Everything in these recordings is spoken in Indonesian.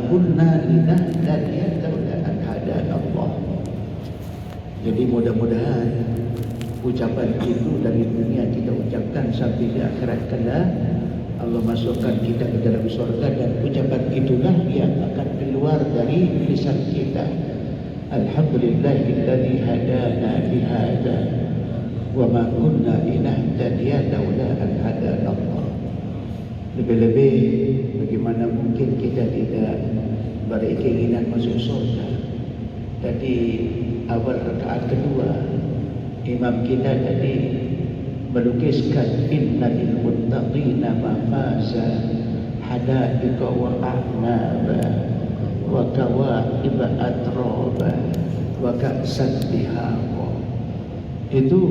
kunna linahtadiya laula an hadana Allah. Jadi mudah-mudahan ucapan itu dari dunia kita ucapkan sampai di akhirat kelak Allah masukkan kita ke dalam surga, dan ucapan itulah yang akan keluar dari lisan kita. Alhamdulillahilladzi hadana lihada wa ma kunna linahtadiya laula an hadana Allah. Lebih-lebih bagaimana mungkin kita tidak berkeinginan masuk surga. Tadi awal rakaat kedua imam kita tadi melukiskan inna lil muttaqina mafaza hada'iqa wa a'naba wa kawa'iba atraba wa ka'san dihaqa. Itu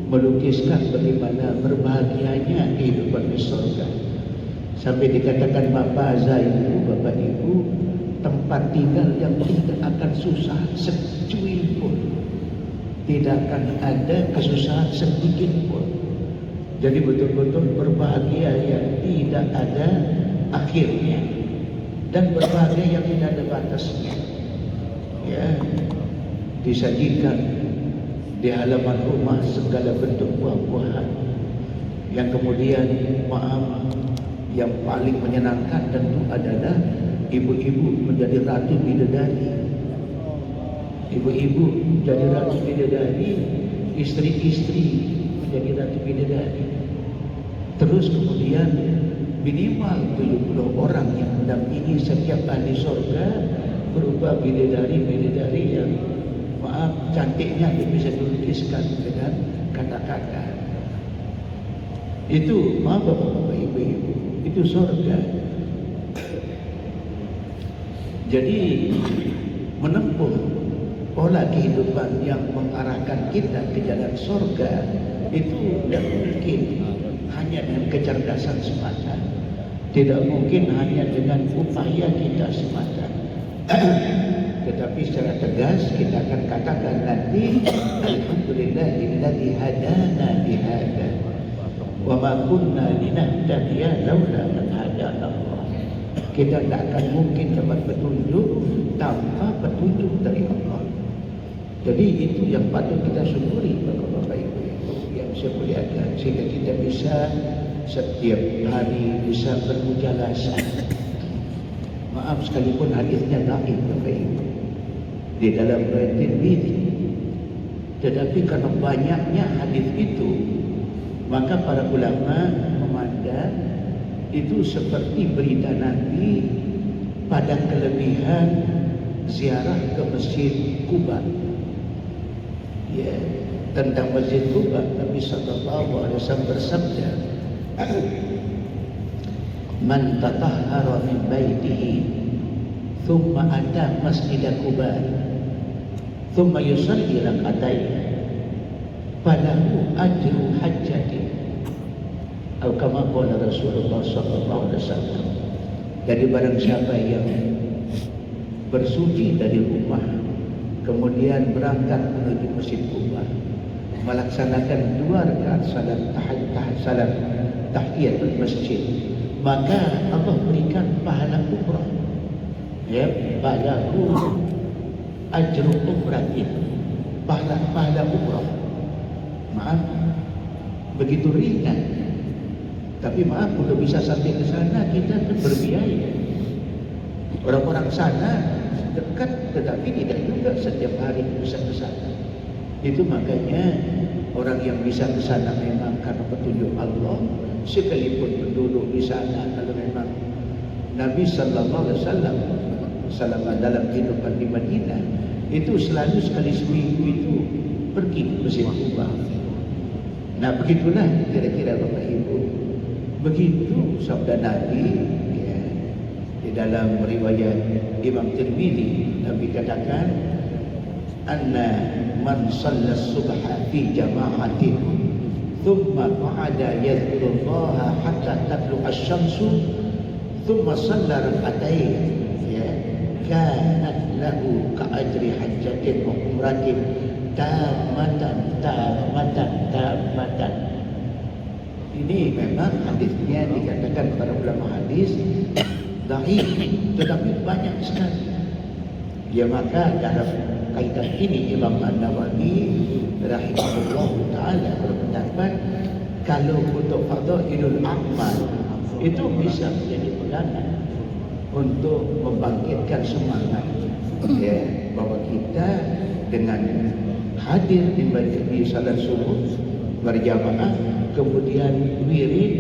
melukiskan bagaimana berbahagianya kehidupan di surga. Sampai dikatakan mafaza itu Bapak Ibu tempat tinggal yang tidak akan susah secuil pun, tidak akan ada kesusahan sedikit pun. Jadi betul-betul berbahagia yang tidak ada akhirnya, dan berbahagia yang tidak ada batasnya. Ya, disajikan di halaman rumah segala bentuk buah-buahan yang kemudian yang paling menyenangkan tentu adalah ibu-ibu menjadi ratu bidadari. Ibu-ibu menjadi ratu bidadari, istri-istri menjadi ratu bidadari. Terus kemudian minimal 70 orang yang mendampingi setiap ahli surga berupa bidadari-bidadari yang cantiknya bisa dilukiskan dengan kata-kata. Itu Bapak-bapak, ibu-ibu, itu surga. Jadi menempuh pola kehidupan yang mengarahkan kita ke jalan surga itu tidak mungkin hanya dengan kecerdasan semata, tidak mungkin hanya dengan upaya kita semata. Tetapi secara tegas kita akan katakan nanti alhamdulillahilladzi hadana lihada wa ma kunna linahtadiya laula an hadana Allah. Kita tidak akan mungkin dapat petunjuk tanpa petunjuk dari Allah. Jadi itu yang patut kita syukuri Bapak Ibu yang saya muliakan, sehingga kita bisa setiap hari bisa bermujalasah. Maaf sekalipun hadisnya dhaif Bapak Ibu di dalam riwayat Tirmidzi, tetapi karena banyaknya hadis itu maka para ulama memandang itu seperti berita Nabi pada kelebihan ziarah ke Masjid Quba. Ya, tentang Masjid Quba Nabi sallallahu alaihi wasallam bersabda, "Man tatahhara min baitihi thumma ata Masjid Quba thumma yusalli rak'atain falahu ajru hajjatin." Atau kama qala Rasulullah sallallahu alaihi wasallam. Jadi barang siapa yang bersuci dari rumah kemudian berangkat menuju Masjid Quba, melaksanakan 2 rakaat salat tahiyatul masjid, maka Allah berikan pahala umrah. Ya, balahu ajru umratin, pahala umrah. Maaf, begitu ringan. Tapi maaf, untuk bisa sampai ke sana kita kan berbiaya. Orang-orang sana dekat, tetapi tidak juga setiap hari bisa ke sana. Itu makanya orang yang bisa ke sana memang karena petunjuk Allah, sekalipun penduduk di sana kalau memang Nabi sallallahu alaihi wasallam selama dalam kehidupan di Madinah itu selalu sekali seminggu itu pergi ke Masjid Quba. Nah, begitulah kira-kira Bapak Ibu. Begitu sabda Nabi ya, di dalam riwayat Imam Tirmidzi. Nabi katakan, anna man shalla subha fi jama'atin thumma qa'ada yadhkurullaha hatta tatlu'a asy-syamsu thumma shalla rak'atain ya kanat lahu ka'ajri hajjatin wa umratin tamatan. Ini memang hadisnya dikatakan para ulama hadis dhaif, tetapi banyak sekali. Ya maka dalam kaitan ini Imam An-Nawawi rahimahullah taala berpendapat kalau untuk fadailul amal itu bisa menjadi pegangan untuk membangkitkan semangat ya bahwa kita dengan hadir di salat subuh berjamaah, kemudian wirid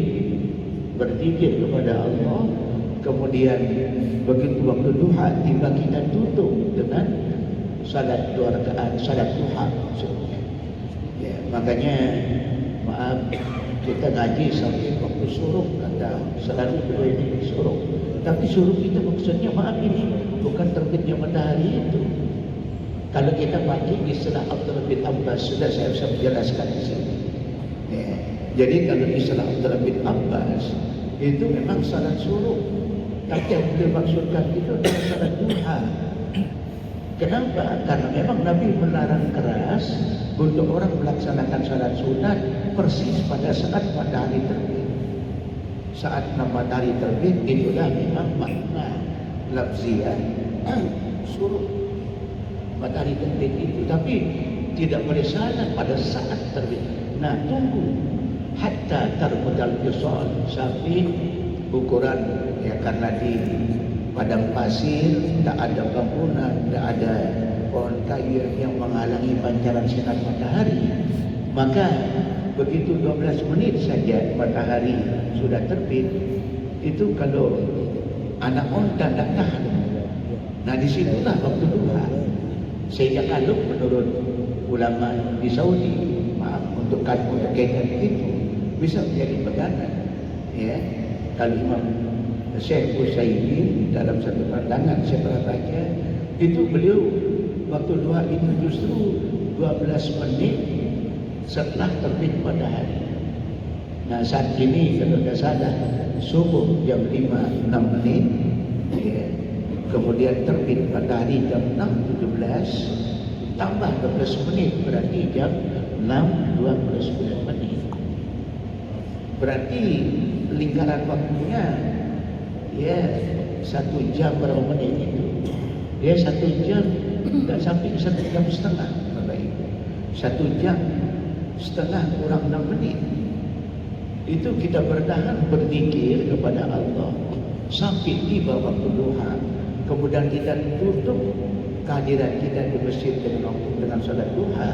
berzikir kepada Allah, kemudian begitu waktu duha tiba kita tutup dengan salat 2 rakaat, salat duha maksudnya. Ya, makanya maaf kita ngaji sampai waktu suruh kata selalu beliau ini suruh. Tapi suruh kita maksudnya maaf ini bukan terbitnya matahari itu. Kalau kita pakai istilah Abdullah bin Abbas sudah saya bisa menjelaskan di sini. Ya. Jadi kalau istilah Abdullah bin Abbas itu memang salat suruh. Tapi yang dimaksudkan itu adalah salat duha. Kenapa? Karena memang Nabi melarang keras untuk orang melaksanakan salat sunat persis pada saat matahari terbit. Saat matahari terbit itulah memang makna lafziah suruh matahari terbit itu. Tapi tidak boleh salat pada saat terbit. Nah, tunggu hatta termudal fisal sampai ukuran ya, karena di padang pasir tak ada bangunan, tak ada pohon kayu yang menghalangi pancaran sinar matahari, maka begitu 12 menit saja matahari sudah terbit, itu kalau anak onta tak tahan. Nah disitulah waktu duha. Sehingga kalau menurut ulama di Saudi, maaf untuk kaitan itu bisa menjadi pegangan. Ya, kalau Imam Syekh Utsaimin dalam satu pandangan saya pernah baca itu beliau waktu duha itu justru 12 menit setelah terbit matahari. Nah saat ini kalau tidak salah subuh jam 5.06 ya, kemudian terbit matahari jam 6.17 tambah 12 menit berarti jam 6.29 menit. Berarti lingkaran waktunya ya 1 jam berapa menit itu? Ya 1 jam tidak sampai 1 jam setengah Bapak Ibu. 1 jam setengah kurang 6 menit. Itu kita bertahan berzikir kepada Allah sampai tiba waktu duha. Kemudian kita tutup kehadiran kita di masjid dengan salat duha,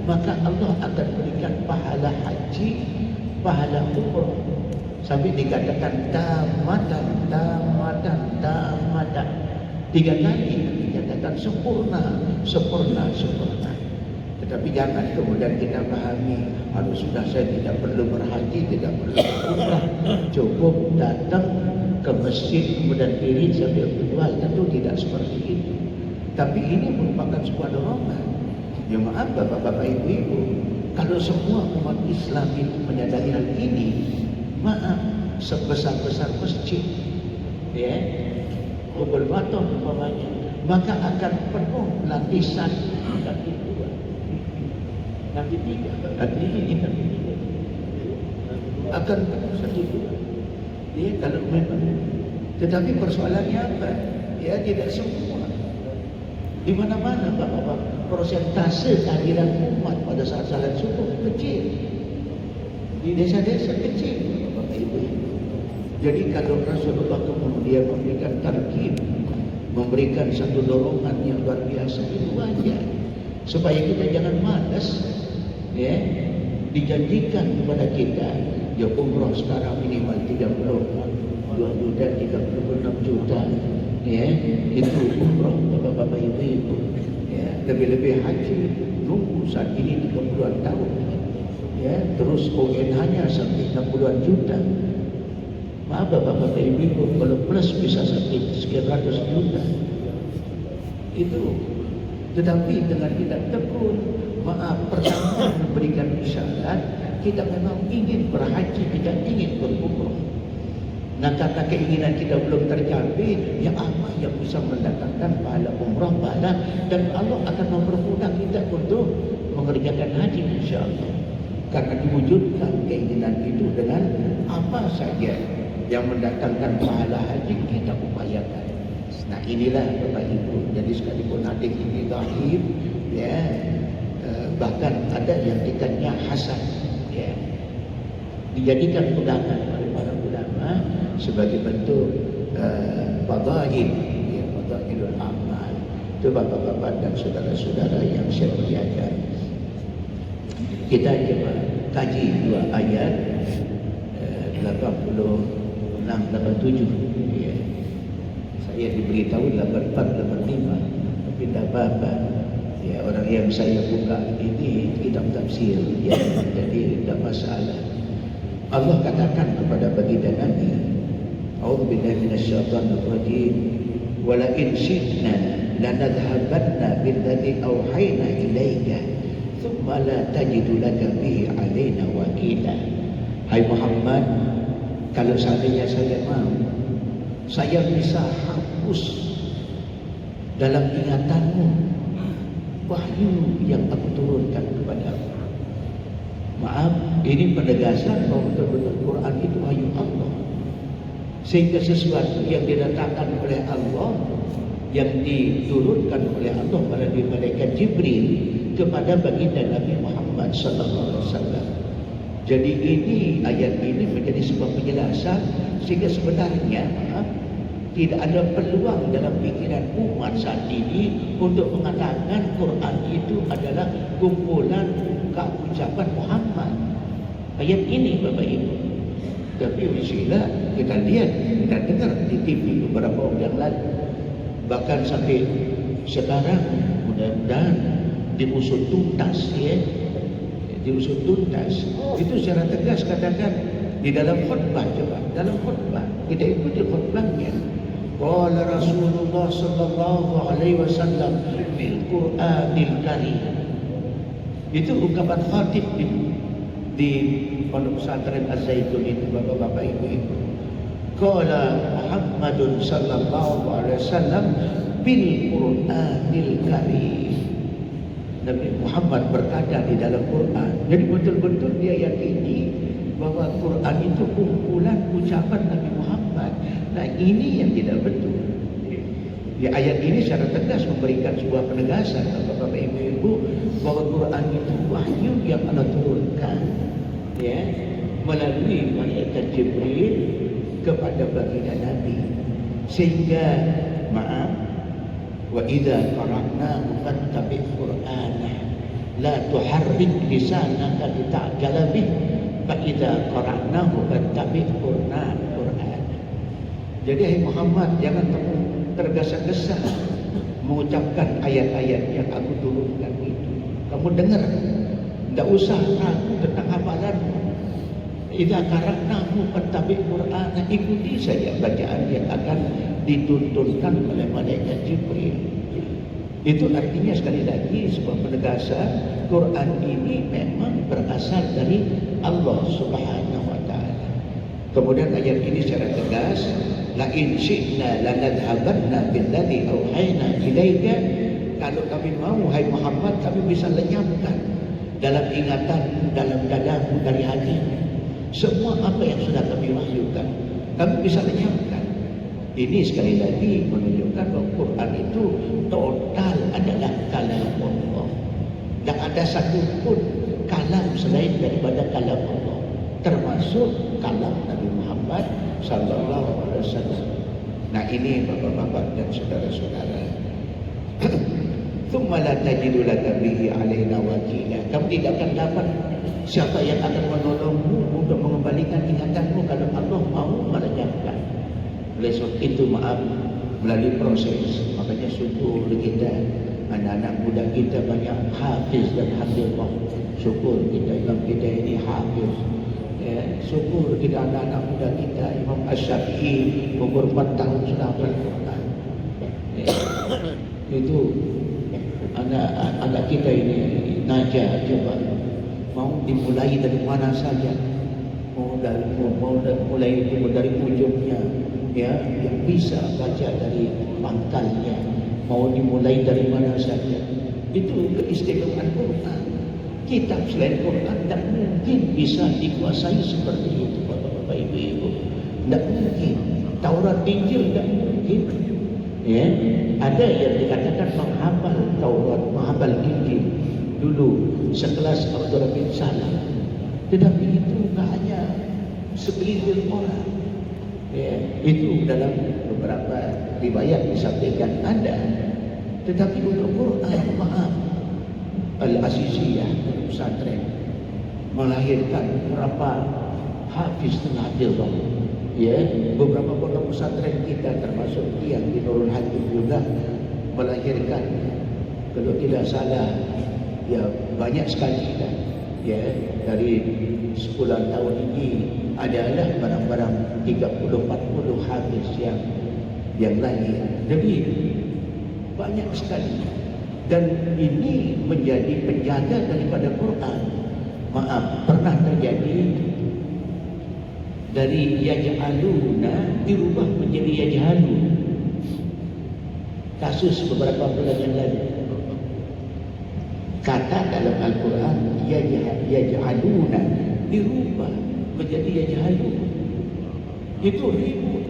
maka Allah akan berikan pahala haji, pahala umrah. Sampai dikatakan tamatan. 3 kali dikatakan sempurna. Tetapi jangan kemudian kita pahami, kalau sudah saya tidak perlu berhaji, tidak perlu berumrah, cukup datang ke masjid kemudian diri sambil berdoa. Tentu tidak seperti itu. Tapi ini merupakan sebuah dorongan. Ya maaf bapak-bapak ibu-ibu, kalau semua umat Islam itu menyadari hal ini, maaf sebesar-besar masjid, ya, Kubul Baton umpamanya, maka akan penuh lapisan kaki 2, kaki 3, kaki ini, kaki 3 akan penuh kaki 2. Ya, kalau memang. Tetapi persoalannya apa? Ya tidak semua. Di mana-mana bapak-bapak persentase kehadiran umat pada saat salat subuh kecil. Di desa-desa kecil, bapak ibu. Jadi kalau Rasulullah kemudian memberikan targhib, memberikan satu dorongan yang luar biasa, itu wajar supaya kita jangan malas. Ya, dijanjikan kepada kita ya umrah sekarang minimal 32 juta, 36 juta. Ya, itu umrah bapak-bapak ibu-ibu. Ya, lebih-lebih haji nunggu saat ini 30-an tahun. Ya, terus ONH-nya sampai 60-an juta. Maaf bapak-bapak ibu-ibu, kalau plus bisa sampai sekian ratus juta. Itu. Tetapi dengan kita tekun, maaf pertama memberikan isyarat, kita memang ingin berhaji, kita ingin berumrah. Nah karena keinginan kita belum tercapai, ya apa yang bisa mendatangkan pahala umrah, pahala, dan Allah akan mempermudah kita untuk mengerjakan haji insya Allah. Karena diwujudkan keinginan itu dengan apa saja yang mendatangkan pahala haji kita upayakan. Nah inilah Bapak Ibu. Jadi sekalipun hadis ini dhaif, ya, bahkan ada yang tingkatnya hasan, ya, dijadikan pegangan oleh para ulama sebagai bentuk fadail, ya, fadailul amal. Itu bapak-bapak dan saudara-saudara yang saya muliakan. Kita coba kaji dua ayat 86, 87. Ya. Saya diberitahu 84, 85, tapi tidak apa-apa. Ya, orang yang saya buka ini kitab tafsir, ya, jadi tidak masalah. Allah katakan kepada baginda Nabi, A'udzubillahi minasyaitonir rajim, wa la in syi'na lanadhhabanna billadzi auhayna ilaika thumma la tajidu laka bihi 'alaina wakila. Hai Muhammad, kalau seandainya saya mau, saya bisa hapus dalam ingatanmu wahyu yang aku turunkan kepadamu. Maaf, ini penegasan bahwa betul-betul Quran itu wahyu Allah. Sehingga sesuatu yang didatangkan oleh Allah, yang diturunkan oleh Allah melalui malaikat Jibril kepada baginda Nabi Muhammad SAW. Jadi ini ayat ini menjadi sebuah penjelasan sehingga sebenarnya tidak ada peluang dalam pikiran umat saat ini untuk mengatakan Quran itu adalah kumpulan ucapan Muhammad. Ayat ini Bapak Ibu. Tapi bismillah kita lihat, kita dengar di TV beberapa waktu yang lalu. Bahkan sampai sekarang mudah-mudahan diusut tuntas, ya. Diusut tuntas. Itu secara tegas katakan di dalam khutbah, coba dalam khutbah kita ikuti khutbahnya. Qala Rasulullah sallallahu alaihi wasallam bil Qur'anil Karim. Itu ungkapan khatib di Pondok Pesantren Az-Zaitun itu, bapak-bapak, ibu-ibu. Qala Muhammadun sallallahu alaihi wasallam bil Qur'anil Karim. Nabi Muhammad berkata di dalam Quran. Jadi betul-betul dia yakini bahwa Quran itu kumpulan ucapan Nabi Muhammad. Nah ini yang tidak betul. Di ayat ini secara tegas memberikan sebuah penegasan Bapak-bapak, ibu-ibu, bahwa Quran itu wahyu yang Allah turunkan, ya, melalui malaikat Jibril kepada baginda Nabi. Sehingga maaf, wa idza qara'nahu fattabi' qur'ana la tuharrik lisanaka lita'jala bih fa idza qara'nahu fattabi' qur'ana. Jadi hai Muhammad, jangan kamu tergesa-gesa mengucapkan ayat-ayat yang aku turunkan itu. Kamu dengar, tidak usah ragu tentang hafalanmu. Idza qara'nahu fattabi' qur'ana, ikuti saja bacaan yang akan dituntunkan oleh malaikat Jibril. Itu artinya sekali lagi sebuah penegasan Quran ini memang berasal dari Allah Subhanahu wa taala. Kemudian ayat ini secara tegas, la in syi'na lanadhhabanna billadzi auhayna ilaika. Kalau kami mau, hai Muhammad, kami bisa lenyapkan dalam ingatan, dalam dadamu, dari hati semua apa yang sudah kami wahyukan, kami bisa lenyapkan. Ini sekali lagi menunjukkan bahwa Quran itu total adalah kalam Allah. Tak ada satu pun kalam selain daripada kalam Allah, termasuk kalam Nabi Muhammad sallallahu alaihi wasallam. Nah ini bapak-bapak dan saudara-saudara. Tsumma la tajidu laka bihi alaina wakila. Kamu tidak akan dapat siapa yang akan menolongmu untuk mengembalikan ingatanmu kalau Allah mau melenyapkan. Oleh sebab itu maaf, melalui proses, makanya syukur kita, anak-anak muda kita banyak hafiz dan hafizah. Syukur kita, imam kita ini hafiz, ya. Syukur kita anak-anak muda kita, Imam Asy-Syafi'i umur 4 tahun sudah hafal Quran, ya. Itu anak kita ini Najah, coba mau dimulai dari mana saja, mau mulai dari ujungnya, ya, yang bisa baca dari pangkalnya, mau dimulai dari mana saja. Itu keistimewaan Quran. Kitab selain Quran tak mungkin bisa dikuasai seperti itu, bapak-bapak, ibu-ibu. Tidak mungkin. Taurat Injil tidak mungkin. Ya, ada yang dikatakan menghafal Taurat, menghafal Injil dulu sekelas Abdullah bin Salam. Tetapi itu tak hanya segelintir orang. Ya, itu dalam beberapa riwayat disampaikan ada. Tetapi untuk Quran, maaf, Al-Aziziyah pesantren melahirkan berapa hafiz tenaga. Ya, beberapa pondok pesantren kita termasuk yang di Nurul Hakim juga melahirkan, kalau tidak salah ya banyak sekali kan. Ya, dari 10 tahun ini adalah barang-barang 30-40 hafiz yang lahir. Jadi banyak sekali, dan ini menjadi penjaga daripada Quran. Maaf, pernah terjadi dari yaj'aluna dirubah menjadi yaj'alun. Kasus beberapa bulan yang lalu. Kata dalam Al-Quran yaj'aluna dirubah menjadi yaj'alun. Itu ribut.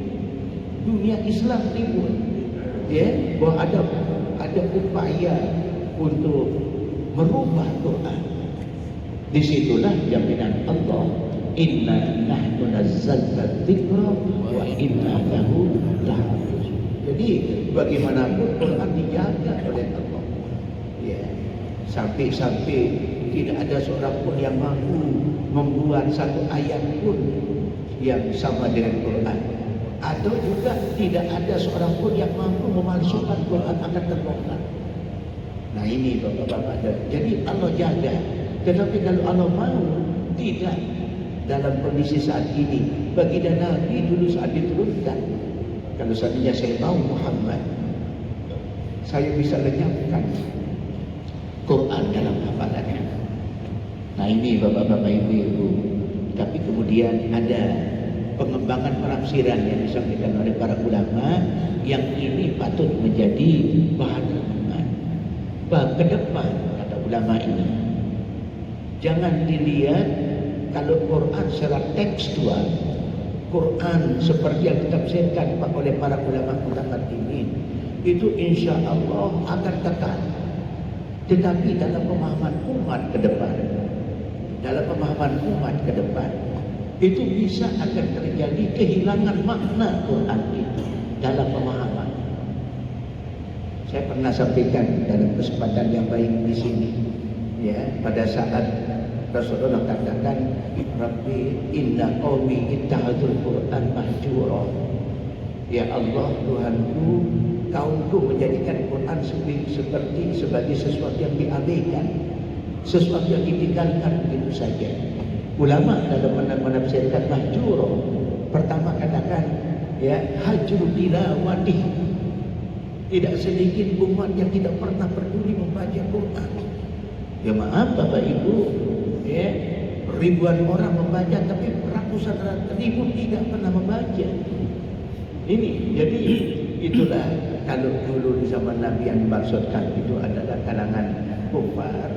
Dunia Islam ribut. Ya, bahwa ada upaya untuk merubah Quran. Disitulah jaminan Allah, inna nahnu nazzalna dzikra wa inna lahu lahafizun. Jadi bagaimanapun Quran dijaga oleh Allah. Ya, sampai-sampai tidak ada seorang pun yang mampu membuat satu ayat pun yang sama dengan Quran. Atau juga tidak ada seorang pun yang mampu memalsukan Quran akan terbongkar. Nah ini bapak-bapak. Jadi Allah jaga. Tetapi kalau Allah mau, tidak. Dalam kondisi saat ini, baginda Nabi dulu saat diturunkan, kalau seandainya saya tahu Muhammad, saya bisa lenyapkan Quran dalam hafalannya. Nah ini bapak-bapak, ibu-ibu. Tapi kemudian ada pengembangan penafsiran yang disampaikan oleh para ulama, yang ini patut menjadi bahan renungan. Ke depan, kata ulama ini, jangan dilihat kalau Quran secara tekstual, Quran seperti yang ditafsirkan oleh para ulama mutaqaddimin, itu insya Allah akan kekal. Tetapi dalam pemahaman umat ke depan, itu bisa akan terjadi kehilangan makna Quran itu dalam pemahaman. Saya pernah sampaikan dalam kesempatan yang baik di sini, ya, pada saat Rasulullah katakan, Rabbi inna qaumi ittakhadzul Quran mahjura. Ya Allah, Tuhanku, kaumku menjadikan Quran sebagai sesuatu yang diabaikan, sesuatu yang ditinggalkan begitu saja. Ulama dalam menafsirkan mahjura, pertama katakan, ya, hajru tilawati. Tidak sedikit umat yang tidak pernah peduli membaca Quran. Ya maaf Bapak Ibu, ya, ribuan orang membaca, tapi ratusan ribu tidak pernah membaca. Ini jadi itulah, kalau dulu di zaman Nabi yang dimaksudkan itu adalah kalangan kufar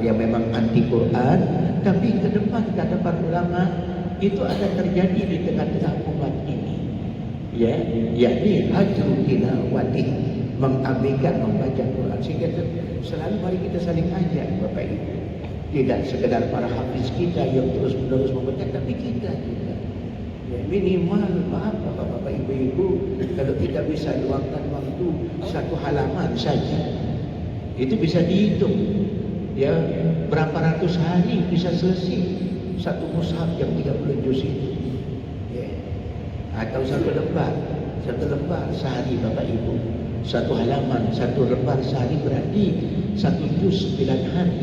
yang memang anti Quran. Tapi ke depan kata para ulama, itu akan terjadi di tengah-tengah umat ini, ya, yakni hajru tilawati, mengabaikan membaca Quran. Sehingga selalu mari kita saling ajak Bapak Ibu, tidak sekedar para hafiz kita yang terus-menerus membaca, tapi kita juga, ya, minimal maaf Bapak-bapak, Ibu-ibu, kalau kita bisa luangkan waktu 1 halaman saja, itu bisa dihitung, ya, berapa ratus hari bisa selesai satu mushaf yang 30 juz itu, ya. Atau satu lembar sehari Bapak Ibu, 1 halaman, 1 lembar sehari berarti 1 juz 9 hari,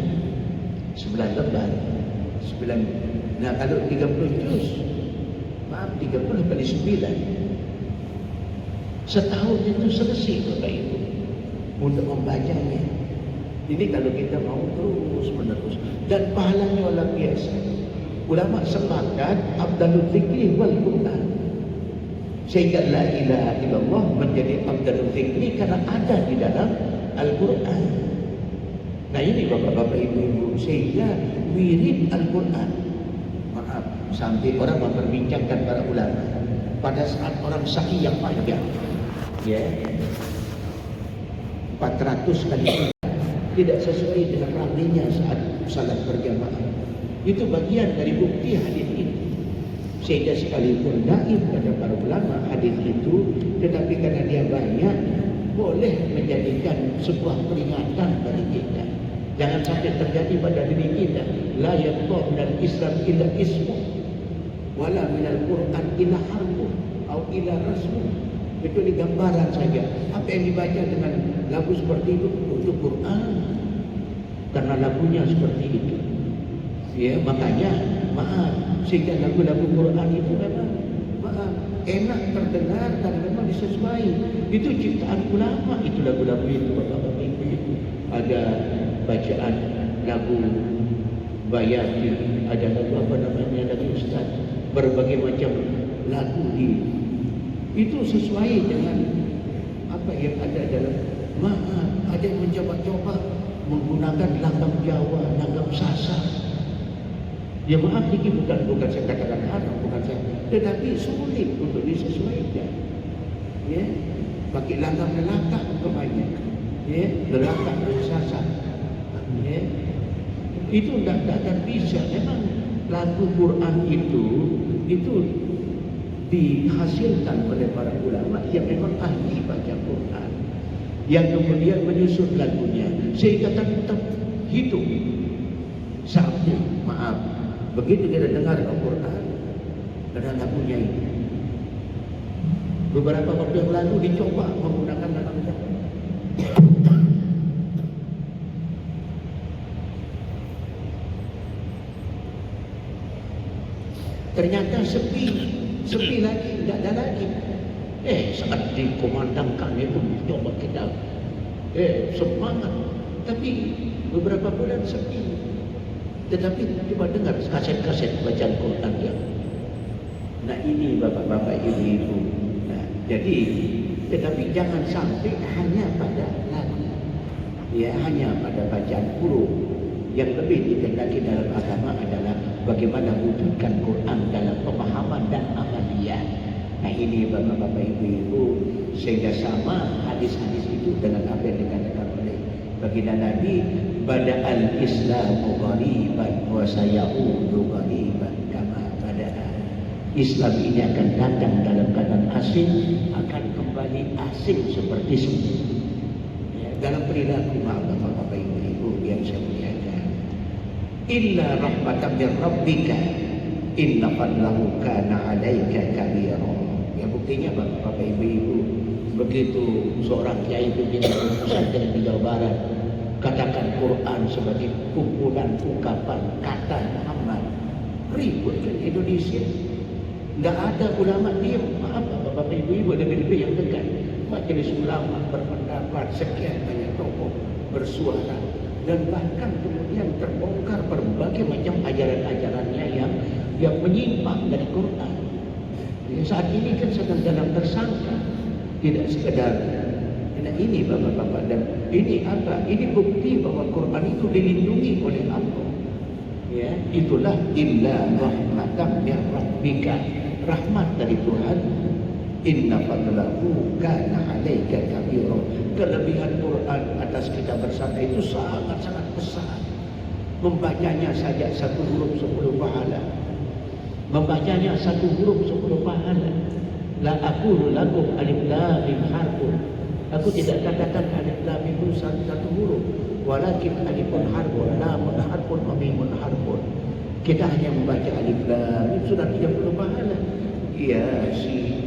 9 lembar 9. Nah kalau 30 juz, maaf, 30 kali 9, setahun itu selesai Bapak Ibu untuk membacanya. Ini kalau kita mau terus menerus, dan pahalanya luar biasa. Ulama sepakat afdalul dzikri wal Quran, sehingga la ilaha illallah menjadi afdalul dzikri karena ada di dalam Al-Quran. Nah ini bapak-bapak, ibu-ibu, sehingga wirid Al-Quran, maaf, Sampai orang memperbincangkan para ulama pada saat orang sahih yang panjang, ya, 400 kali tidak sesuai dengan ramainya saat salat berjamaah. Itu bagian dari bukti hadis ini. Sehingga sekalipun daif pada para ulama hadis itu, tetapi karena dia banyak, boleh menjadikan sebuah peringatan bagi kita. Jangan sampai terjadi pada diri kita, la yaqta minal Islam illa ismu, wala minal Quran illa harfu, atau illa rasmu. Itu gambaran saja. Apa yang dibaca dengan lagu seperti itu Quran, karena lagunya seperti itu. Ya, makanya maaf, sehingga lagu-lagu Quran itu memang maaf, enak terdengar dan memang disesuai. Itu ciptaan ulama, itu lagu-lagu itu bapak-bapak itu. Ada bacaan lagu Bayati, ada lagu apa namanya lagu Ustaz, berbagai macam lagu itu sesuai dengan apa yang ada dalam maaf. Ada yang mencoba-coba menggunakan langgam Jawa, langgam Sasak. Ya maaf, ini bukan saya katakan haram, bukan saya, tetapi sulit untuk disesuaikan. Ya, pakai langgam lelakak umpamanya, ya, lelakak dan Sasak. Ya, itu tidak akan bisa. Memang lagu Quran itu dihasilkan oleh para ulama yang memang ahli baca Quran, yang kemudian menyusun lagunya sehingga tetap hidup sampai maaf. Begitu kita dengar Al-Quran, ada lagunya itu. Beberapa waktu yang lalu dicoba menggunakan lagu Jawa. Ternyata sepi lagi, tidak ada lagi. Saat dikomandangkan itu coba kita, semangat. Tapi beberapa bulan sepi. Tetapi coba dengar kaset-kaset bacaan Quran ya. Nah ini bapak-bapak, ibu-ibu. Nah, jadi tetapi jangan sampai hanya pada lagu, ya, hanya pada bacaan huruf. Yang lebih dikehendaki dalam agama adalah bagaimana wujudkan Quran dalam pemahaman dan amaliyah. Nah ini bapak-bapak, ibu-ibu, sehingga sama hadis-hadis itu dengan apa yang dikatakan oleh baginda Nabi, bada'al Islamu ghariban wa sayaudu ghariban kama bada'a. Islam ini akan datang dalam keadaan asing, akan kembali asing seperti semula. Ya, dalam perilaku bapak-bapak, ibu-ibu yang saya muliakan, illa rahmatan min rabbika inna fadlahu kana 'alaika kabira. Ya, buktinya bapak-bapak, ibu-ibu, begitu seorang kiai pimpinan pesantren di Jawa Barat katakan Quran sebagai kumpulan ungkapan kata Muhammad, ribut kan Indonesia. Tidak ada ulama diam. Maaf bapak ibu-ibu, lebih-lebih yang dekat majelis ulama berpendapat, sekian banyak tokoh bersuara, dan bahkan kemudian terbongkar berbagai macam ajaran-ajarannya yang menyimpang dari Quran. Ya, saat ini kan sedang dalam tersangka, tidak sekedar. Nah ini bapak-bapak, dan ini apa? Ini bukti bahwa Quran itu dilindungi oleh Allah. Ya, itulah illa rahmatan min rabbika, rahmat dari Tuhan. Inna fadlahu kana 'alaika kabira. Kelebihan Quran atas kita bersama itu sangat-sangat besar. Membacanya saja satu huruf 10 pahala. Membacanya satu huruf 10 pahala. La aqulu lakum alif lam mim harfun. Aku tidak katakan alif lam mim itu satu huruf, walakin alifun harfun, lamun harfun, mimun harfun. Kita hanya membaca alif lam mim sudah 30 pahala. Yasin,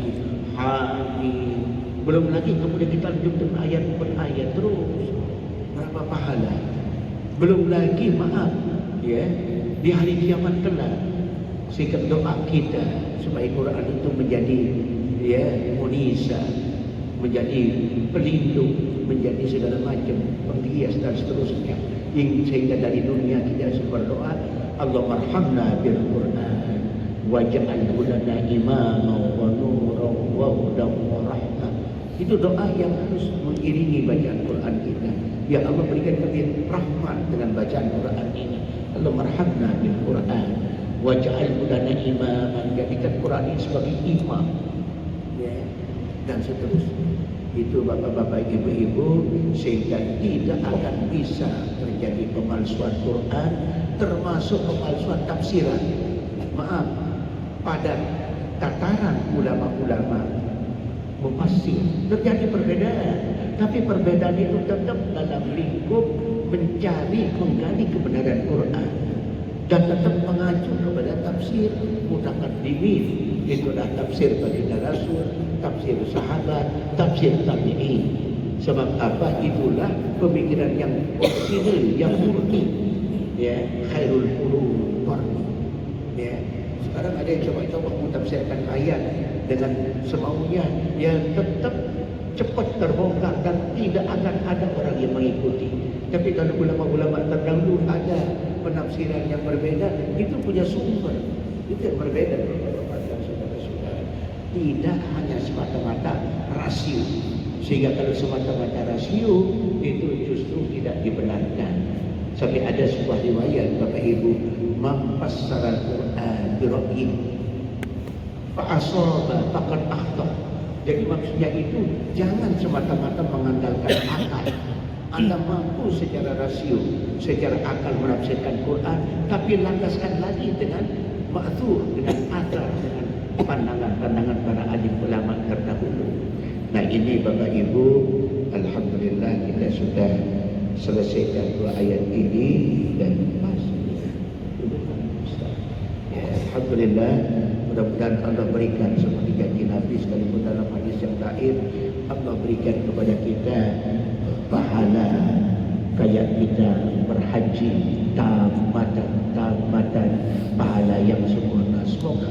Hamim. Belum lagi kemudian kita lanjutkan ayat per ayat terus. Berapa pahala? Belum lagi maaf, ya, di hari kiamat kelak. Sehingga doa kita supaya Quran itu menjadi, ya, munisa, menjadi pelindung, menjadi segala macam penghias dan seterusnya. Sehingga dari dunia kita berdoa, Allahumma arhamna bil Quran waj'alhu lana imaman wa nuran wa hudan wa rahmah. Itu doa yang harus mengiringi bacaan Quran kita. Ya Allah, berikan kami rahmat dengan bacaan Quran ini. Allahumma arhamna bil Quran Waj'alhu lana imaman, jadikan Quran ini sebagai imam, ya, dan seterusnya. Itu bapak-bapak, ibu-ibu, sehingga tidak akan bisa terjadi pemalsuan Quran, termasuk pemalsuan tafsiran. Maaf, pada tataran ulama-ulama mufassir terjadi perbedaan, tapi perbedaan itu tetap dalam lingkup mencari, menggali kebenaran Quran, dan tetap mengacu kepada tafsir mutaqaddimin. Itu adalah tafsir baginda Rasul, tafsir sahabat, tafsir tabi'in. Sebab apa? Itulah pemikiran yang orisinil, yang murni, ya, khairul qurun qarni. Ya, sekarang ada yang coba-coba mentafsirkan ayat dengan semaunya, yang tetap cepat terbongkar dan tidak akan ada orang yang mengikuti. Tapi kalau ulama-ulama terdahulu ada penafsiran yang berbeda, itu punya sumber, itu yang berbeda. Saudara-saudara, tidak hanya semata-mata rasio, sehingga kalau semata-mata rasio itu justru tidak dibenarkan. Sampai ada sebuah riwayat, Bapak Ibu, mampassara Al-Quran bira'yin fa'asaba faqad akhta. Jadi maksudnya itu jangan semata-mata mengandalkan akal. Anda mampu secara rasio, secara akal menafsirkan Quran, tapi lantaskan lagi dengan ma'thur, dengan akal, dengan pandangan-pandangan para alim ulama terdahulu. Nah ini Bapak Ibu, alhamdulillah kita sudah selesaikan dua ayat ini dan ya, alhamdulillah, mudah-mudahan Allah berikan seperti janji Nabi sekalipun dalam hadis yang lain, Allah berikan kepada kita pahala kayak kita berhaji tamatan pahala yang sempurna. Semoga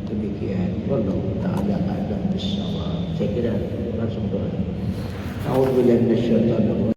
demikian. Wallahu ta'ala a'lam bissawab. Saya kira langsung doa. A'udzu billahi minasyaitonir rajim.